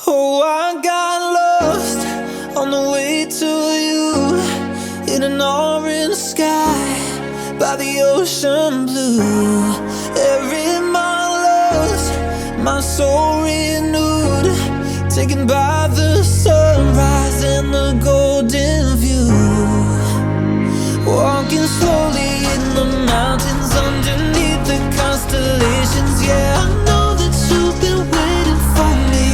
Oh, I got lost on the way to you, in an orange sky by the ocean blue. Every mile lost, my soul renewed, taken by the sunrise and the golden view. Walking slowly in the mountains underneath the constellations. Yeah, I know that you've been waiting for me.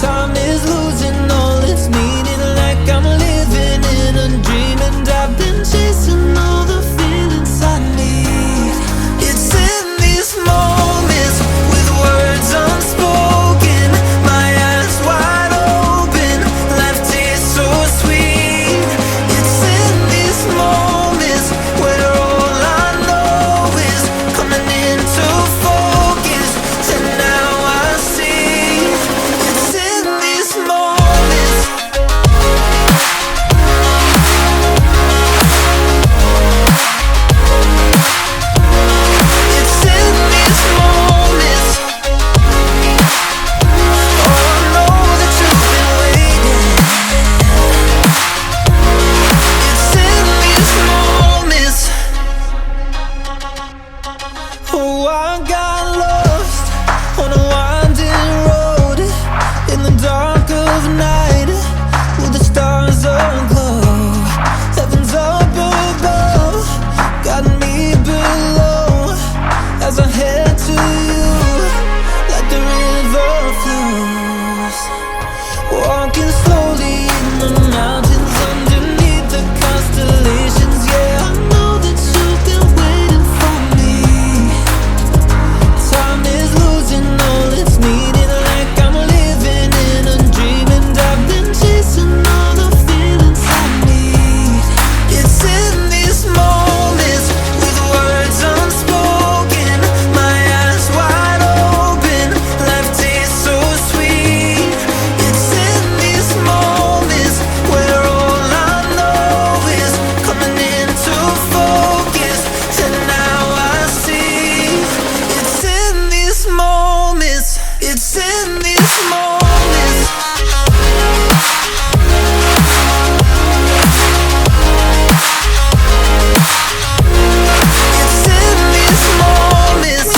Time is losing all its meaning, like I'm living in a dream, and I've been chasing all the feelings I need. It's in these moments with words unspoken, my eyes wide open, life tastes so sweet. It's in these moments where all I know is coming into focus, and now I see. It's in these moments. It's in these moments. Oh, I know that you've been waiting. It's in these moments. Oh, I got lost on a winding road in the dark of night, with the stars aglow. Heaven's up above, got me below, as I head to you like the river flows. Walking slowly in the mountains underneath the constellations. Yeah, I know that you've been waiting for me. Time is losing all its meaning, like I'm living in a dream, and I've been chasing all the feelings I need. It's in these moments with words unspoken, my eyes wide open, life tastes so sweet. It's in these moments where all I know is coming into focus, and now I see. It's in these moments. It's in these moments. It's in these moments.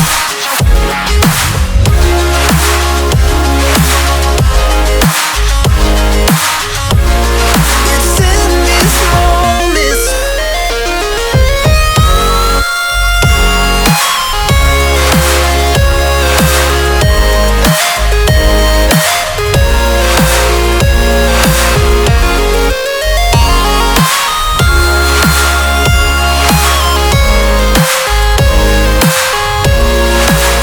It's in these moments.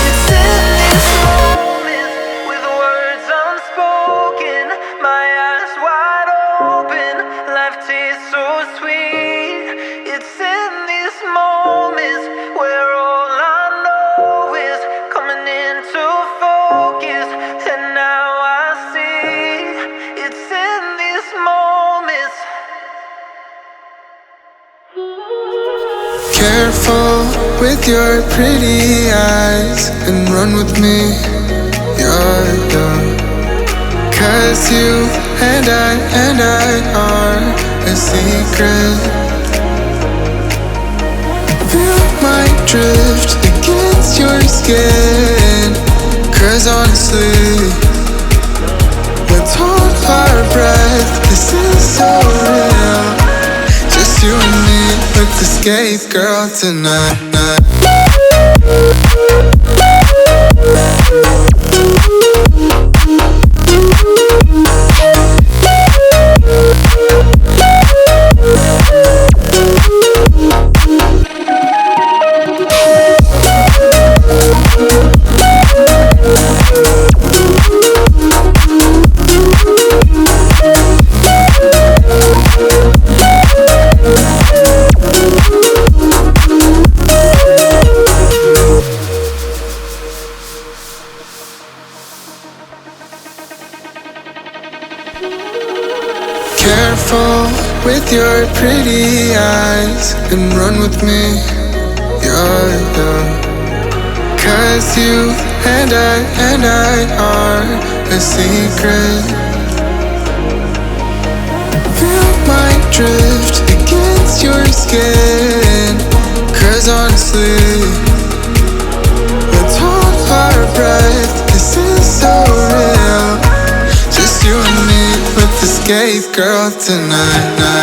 It's in these moments with words unspoken, my eyes wide open, life tastes so sweet. It's in these moments where all I know is coming into focus, and now I see. It's in these moments. Careful with your pretty eyes and run with me, you're young. Cause you and I are a secret. Feel my drift against your skin. Cause honestly, let's hold our breath, this is so real. Just you and me, let's escape, girl, tonight. Careful with your pretty eyes and run with me, you're young. Cause you and I heart a secret. Feel my drift against your skin. 'Cause honestly, let's hold our breath. This is so real. Just you and me with the skate girl tonight.